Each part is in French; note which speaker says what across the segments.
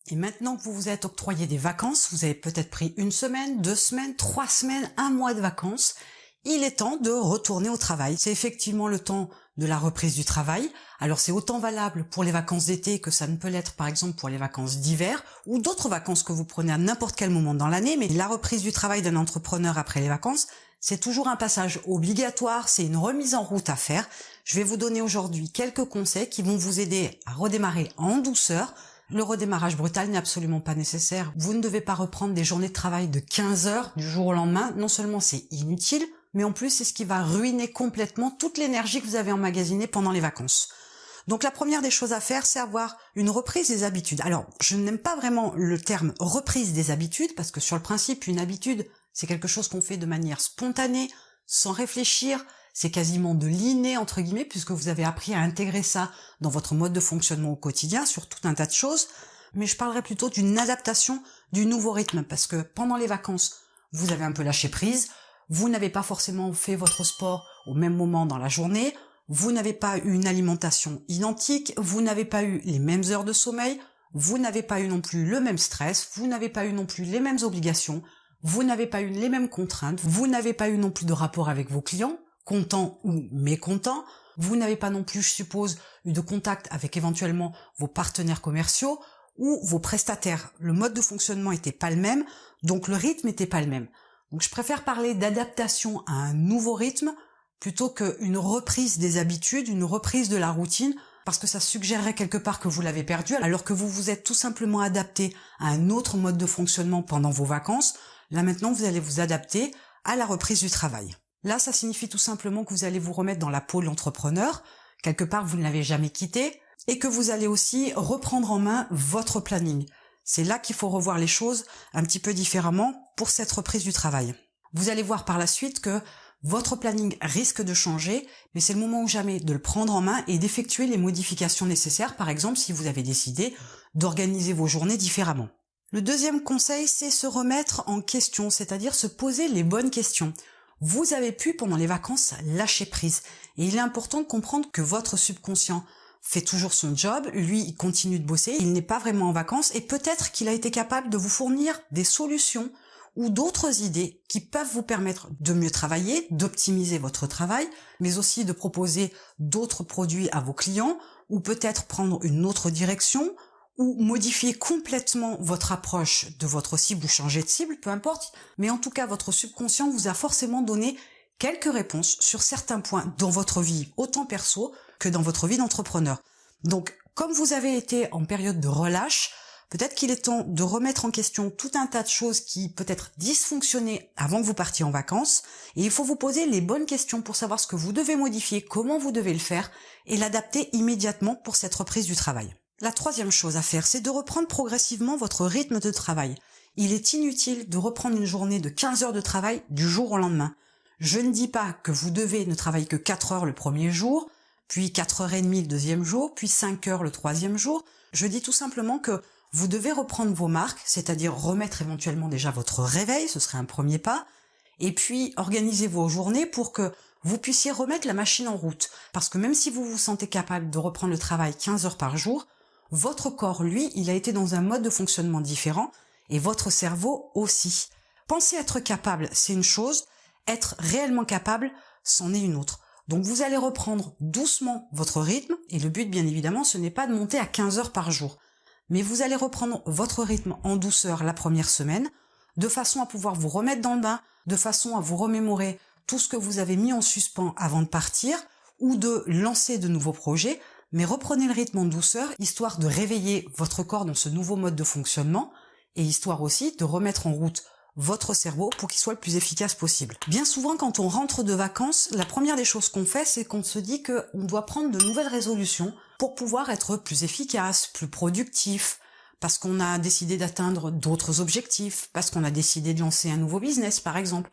Speaker 1: Et maintenant que vous vous êtes octroyé des vacances, vous avez peut-être pris 1 semaine, 2 semaines, 3 semaines, 1 mois de vacances, il est temps de retourner au travail. C'est effectivement le temps de la reprise du travail. Alors c'est autant valable pour les vacances d'été que ça ne peut l'être par exemple pour les vacances d'hiver ou d'autres vacances que vous prenez à n'importe quel moment dans l'année, mais la reprise du travail d'un entrepreneur après les vacances, c'est toujours un passage obligatoire, c'est une remise en route à faire. Je vais vous donner aujourd'hui quelques conseils qui vont vous aider à redémarrer en douceur. Le redémarrage brutal n'est absolument pas nécessaire. Vous ne devez pas reprendre des journées de travail de 15 heures du jour au lendemain. Non seulement c'est inutile, mais en plus c'est ce qui va ruiner complètement toute l'énergie que vous avez emmagasinée pendant les vacances. Donc la première des choses à faire, c'est avoir une reprise des habitudes. Alors, je n'aime pas vraiment le terme reprise des habitudes, parce que sur le principe, une habitude, c'est quelque chose qu'on fait de manière spontanée, sans réfléchir, c'est quasiment de l'inné, entre guillemets, puisque vous avez appris à intégrer ça dans votre mode de fonctionnement au quotidien, sur tout un tas de choses. Mais je parlerai plutôt d'une adaptation du nouveau rythme, parce que pendant les vacances, vous avez un peu lâché prise, vous n'avez pas forcément fait votre sport au même moment dans la journée, vous n'avez pas eu une alimentation identique, vous n'avez pas eu les mêmes heures de sommeil, vous n'avez pas eu non plus le même stress, vous n'avez pas eu non plus les mêmes obligations, vous n'avez pas eu les mêmes contraintes, vous n'avez pas eu non plus de rapport avec vos clients, contents ou mécontents, vous n'avez pas non plus, je suppose, eu de contact avec éventuellement vos partenaires commerciaux ou vos prestataires. Le mode de fonctionnement n'était pas le même, donc le rythme n'était pas le même. Donc je préfère parler d'adaptation à un nouveau rythme plutôt qu'une reprise des habitudes, une reprise de la routine, parce que ça suggérerait quelque part que vous l'avez perdu, alors que vous vous êtes tout simplement adapté à un autre mode de fonctionnement pendant vos vacances. Là maintenant, vous allez vous adapter à la reprise du travail. Là, ça signifie tout simplement que vous allez vous remettre dans la peau de l'entrepreneur, quelque part vous ne l'avez jamais quitté, et que vous allez aussi reprendre en main votre planning. C'est là qu'il faut revoir les choses un petit peu différemment pour cette reprise du travail. Vous allez voir par la suite que votre planning risque de changer, mais c'est le moment ou jamais de le prendre en main et d'effectuer les modifications nécessaires, par exemple si vous avez décidé d'organiser vos journées différemment. Le deuxième conseil, c'est se remettre en question, c'est-à-dire se poser les bonnes questions. Vous avez pu, pendant les vacances, lâcher prise. Et il est important de comprendre que votre subconscient fait toujours son job, lui, il continue de bosser, il n'est pas vraiment en vacances, et peut-être qu'il a été capable de vous fournir des solutions ou d'autres idées qui peuvent vous permettre de mieux travailler, d'optimiser votre travail, mais aussi de proposer d'autres produits à vos clients, ou peut-être prendre une autre direction, ou modifier complètement votre approche de votre cible ou changer de cible, peu importe. Mais en tout cas, votre subconscient vous a forcément donné quelques réponses sur certains points dans votre vie, autant perso que dans votre vie d'entrepreneur. Donc, comme vous avez été en période de relâche, peut-être qu'il est temps de remettre en question tout un tas de choses qui peut-être dysfonctionnaient avant que vous partiez en vacances, et il faut vous poser les bonnes questions pour savoir ce que vous devez modifier, comment vous devez le faire, et l'adapter immédiatement pour cette reprise du travail. La troisième chose à faire, c'est de reprendre progressivement votre rythme de travail. Il est inutile de reprendre une journée de 15 heures de travail du jour au lendemain. Je ne dis pas que vous devez ne travailler que 4 heures le premier jour, puis 4h30 le deuxième jour, puis 5 heures le troisième jour. Je dis tout simplement que vous devez reprendre vos marques, c'est-à-dire remettre éventuellement déjà votre réveil, ce serait un premier pas, et puis organiser vos journées pour que vous puissiez remettre la machine en route. Parce que même si vous vous sentez capable de reprendre le travail 15 heures par jour, votre corps, lui, il a été dans un mode de fonctionnement différent, et votre cerveau aussi. Penser être capable, c'est une chose, être réellement capable, c'en est une autre. Donc vous allez reprendre doucement votre rythme, et le but, bien évidemment, ce n'est pas de monter à 15 heures par jour. Mais vous allez reprendre votre rythme en douceur la première semaine, de façon à pouvoir vous remettre dans le bain, de façon à vous remémorer tout ce que vous avez mis en suspens avant de partir, ou de lancer de nouveaux projets, mais reprenez le rythme en douceur, histoire de réveiller votre corps dans ce nouveau mode de fonctionnement, et histoire aussi de remettre en route votre cerveau pour qu'il soit le plus efficace possible. Bien souvent, quand on rentre de vacances, la première des choses qu'on fait, c'est qu'on se dit qu'on doit prendre de nouvelles résolutions pour pouvoir être plus efficace, plus productif, parce qu'on a décidé d'atteindre d'autres objectifs, parce qu'on a décidé de lancer un nouveau business, par exemple.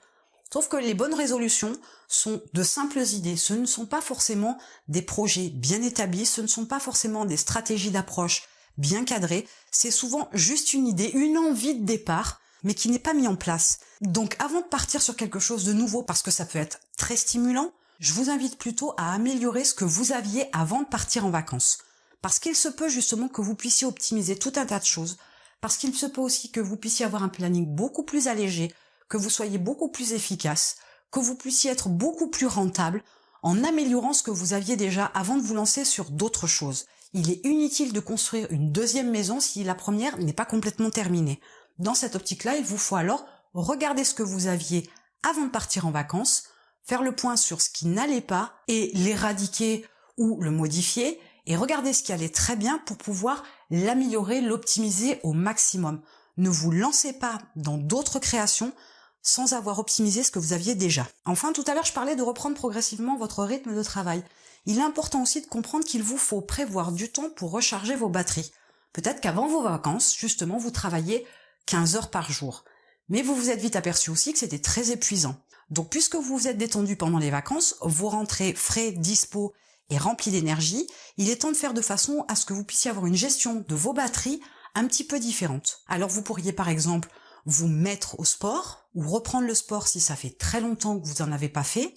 Speaker 1: Sauf que les bonnes résolutions sont de simples idées, ce ne sont pas forcément des projets bien établis, ce ne sont pas forcément des stratégies d'approche bien cadrées, c'est souvent juste une idée, une envie de départ, mais qui n'est pas mis en place. Donc avant de partir sur quelque chose de nouveau, parce que ça peut être très stimulant, je vous invite plutôt à améliorer ce que vous aviez avant de partir en vacances. Parce qu'il se peut justement que vous puissiez optimiser tout un tas de choses, parce qu'il se peut aussi que vous puissiez avoir un planning beaucoup plus allégé, que vous soyez beaucoup plus efficace, que vous puissiez être beaucoup plus rentable en améliorant ce que vous aviez déjà avant de vous lancer sur d'autres choses. Il est inutile de construire une deuxième maison si la première n'est pas complètement terminée. Dans cette optique-là, il vous faut alors regarder ce que vous aviez avant de partir en vacances, faire le point sur ce qui n'allait pas et l'éradiquer ou le modifier, et regarder ce qui allait très bien pour pouvoir l'améliorer, l'optimiser au maximum. Ne vous lancez pas dans d'autres créations sans avoir optimisé ce que vous aviez déjà. Enfin, tout à l'heure, je parlais de reprendre progressivement votre rythme de travail. Il est important aussi de comprendre qu'il vous faut prévoir du temps pour recharger vos batteries. Peut-être qu'avant vos vacances, justement, vous travaillez 15 heures par jour. Mais vous vous êtes vite aperçu aussi que c'était très épuisant. Donc, puisque vous vous êtes détendu pendant les vacances, vous rentrez frais, dispo et rempli d'énergie, il est temps de faire de façon à ce que vous puissiez avoir une gestion de vos batteries un petit peu différente. Alors, vous pourriez par exemple vous mettre au sport ou reprendre le sport si ça fait très longtemps que vous n'en avez pas fait.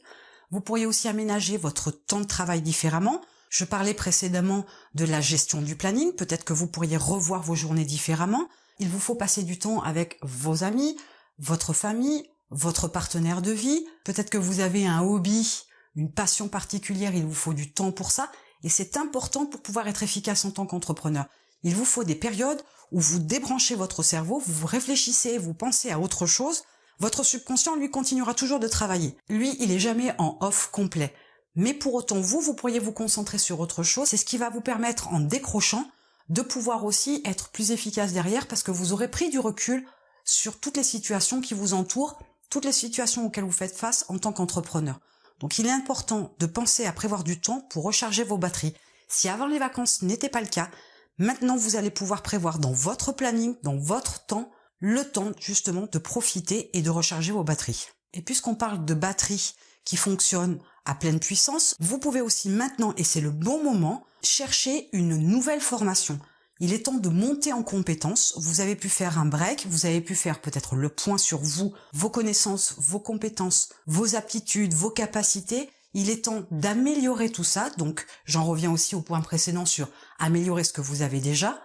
Speaker 1: Vous pourriez aussi aménager votre temps de travail différemment. Je parlais précédemment de la gestion du planning. Peut-être que vous pourriez revoir vos journées différemment. Il vous faut passer du temps avec vos amis, votre famille, votre partenaire de vie. Peut-être que vous avez un hobby, une passion particulière, il vous faut du temps pour ça. Et c'est important pour pouvoir être efficace en tant qu'entrepreneur. Il vous faut des périodes où vous débranchez votre cerveau, vous réfléchissez, vous pensez à autre chose. Votre subconscient, lui, continuera toujours de travailler. Lui, il est jamais en off complet. Mais pour autant, vous pourriez vous concentrer sur autre chose. C'est ce qui va vous permettre, en décrochant, de pouvoir aussi être plus efficace derrière parce que vous aurez pris du recul sur toutes les situations qui vous entourent, toutes les situations auxquelles vous faites face en tant qu'entrepreneur. Donc, il est important de penser à prévoir du temps pour recharger vos batteries. Si avant les vacances n'était pas le cas, maintenant, vous allez pouvoir prévoir dans votre planning, dans votre temps, le temps justement de profiter et de recharger vos batteries. Et puisqu'on parle de batteries qui fonctionnent à pleine puissance, vous pouvez aussi maintenant, et c'est le bon moment, chercher une nouvelle formation. Il est temps de monter en compétences. Vous avez pu faire un break, vous avez pu faire peut-être le point sur vous, vos connaissances, vos compétences, vos aptitudes, vos capacités. Il est temps d'améliorer tout ça. Donc, j'en reviens aussi au point précédent sur améliorer ce que vous avez déjà.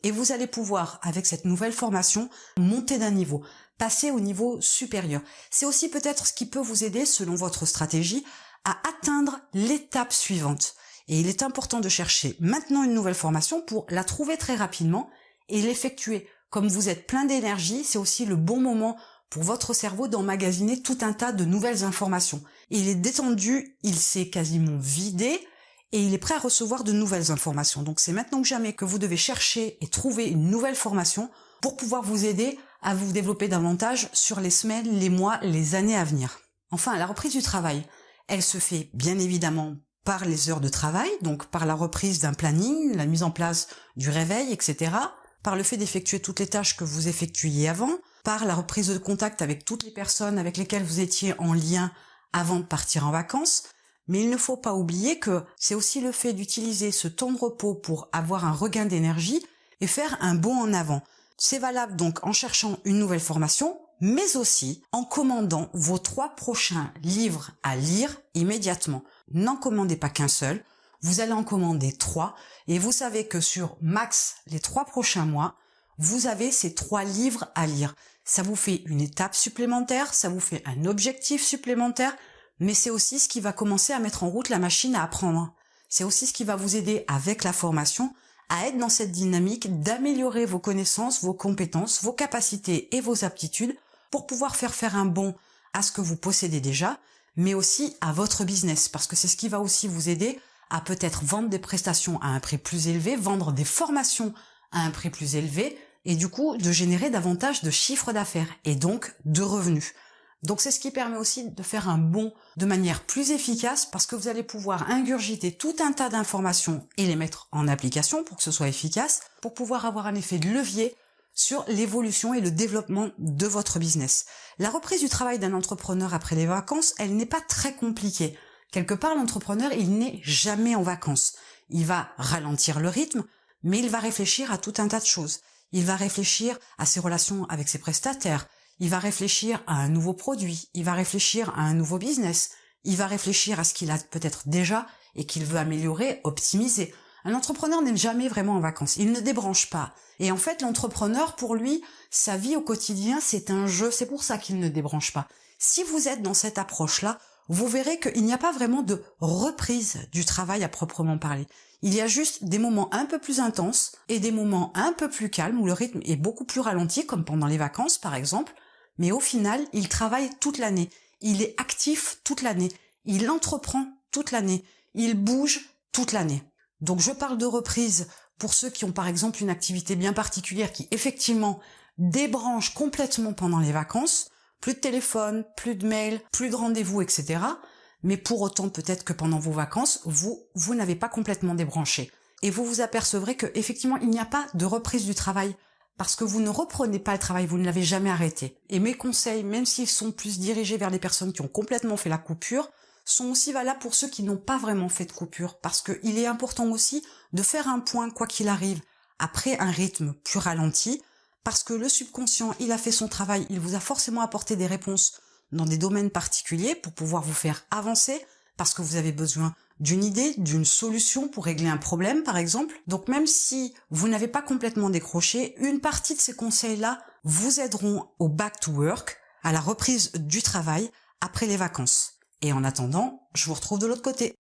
Speaker 1: Et vous allez pouvoir, avec cette nouvelle formation, monter d'un niveau, passer au niveau supérieur. C'est aussi peut-être ce qui peut vous aider, selon votre stratégie, à atteindre l'étape suivante. Et il est important de chercher maintenant une nouvelle formation pour la trouver très rapidement et l'effectuer. Comme vous êtes plein d'énergie, c'est aussi le bon moment pour votre cerveau d'emmagasiner tout un tas de nouvelles informations. Il est détendu, il s'est quasiment vidé, et il est prêt à recevoir de nouvelles informations. Donc c'est maintenant que jamais que vous devez chercher et trouver une nouvelle formation pour pouvoir vous aider à vous développer davantage sur les semaines, les mois, les années à venir. Enfin, la reprise du travail, elle se fait bien évidemment par les heures de travail, donc par la reprise d'un planning, la mise en place du réveil, etc., par le fait d'effectuer toutes les tâches que vous effectuiez avant, par la reprise de contact avec toutes les personnes avec lesquelles vous étiez en lien avant de partir en vacances. Mais il ne faut pas oublier que c'est aussi le fait d'utiliser ce temps de repos pour avoir un regain d'énergie et faire un bond en avant. C'est valable donc en cherchant une nouvelle formation, mais aussi en commandant vos 3 prochains livres à lire immédiatement. N'en commandez pas qu'un seul, vous allez en commander 3 et vous savez que sur max les 3 prochains mois, vous avez ces 3 livres à lire. Ça vous fait une étape supplémentaire, ça vous fait un objectif supplémentaire, mais c'est aussi ce qui va commencer à mettre en route la machine à apprendre. C'est aussi ce qui va vous aider avec la formation à être dans cette dynamique d'améliorer vos connaissances, vos compétences, vos capacités et vos aptitudes pour pouvoir faire un bond à ce que vous possédez déjà, mais aussi à votre business, parce que c'est ce qui va aussi vous aider à peut-être vendre des prestations à un prix plus élevé, vendre des formations à un prix plus élevé, et du coup de générer davantage de chiffre d'affaires et donc de revenus. Donc c'est ce qui permet aussi de faire un bond de manière plus efficace parce que vous allez pouvoir ingurgiter tout un tas d'informations et les mettre en application pour que ce soit efficace, pour pouvoir avoir un effet de levier sur l'évolution et le développement de votre business. La reprise du travail d'un entrepreneur après les vacances, elle n'est pas très compliquée. Quelque part, l'entrepreneur, il n'est jamais en vacances. Il va ralentir le rythme, mais il va réfléchir à tout un tas de choses. Il va réfléchir à ses relations avec ses prestataires. Il va réfléchir à un nouveau produit, il va réfléchir à un nouveau business, il va réfléchir à ce qu'il a peut-être déjà et qu'il veut améliorer, optimiser. Un entrepreneur n'est jamais vraiment en vacances, il ne débranche pas. Et en fait, l'entrepreneur, pour lui, sa vie au quotidien, c'est un jeu, c'est pour ça qu'il ne débranche pas. Si vous êtes dans cette approche-là, vous verrez qu'il n'y a pas vraiment de reprise du travail à proprement parler. Il y a juste des moments un peu plus intenses et des moments un peu plus calmes où le rythme est beaucoup plus ralenti, comme pendant les vacances par exemple, mais au final, il travaille toute l'année. Il est actif toute l'année. Il entreprend toute l'année. Il bouge toute l'année. Donc je parle de reprise pour ceux qui ont par exemple une activité bien particulière qui effectivement débranche complètement pendant les vacances. Plus de téléphone, plus de mail, plus de rendez-vous, etc. Mais pour autant, peut-être que pendant vos vacances, vous n'avez pas complètement débranché. Et vous vous apercevrez que effectivement, il n'y a pas de reprise du travail. Parce que vous ne reprenez pas le travail, vous ne l'avez jamais arrêté. Et mes conseils, même s'ils sont plus dirigés vers les personnes qui ont complètement fait la coupure, sont aussi valables pour ceux qui n'ont pas vraiment fait de coupure. Parce qu'il est important aussi de faire un point, quoi qu'il arrive, après un rythme plus ralenti, parce que le subconscient, il a fait son travail, il vous a forcément apporté des réponses dans des domaines particuliers pour pouvoir vous faire avancer, parce que vous avez besoin d'une idée, d'une solution pour régler un problème, par exemple. Donc même si vous n'avez pas complètement décroché, une partie de ces conseils-là vous aideront au back to work, à la reprise du travail après les vacances. Et en attendant, je vous retrouve de l'autre côté.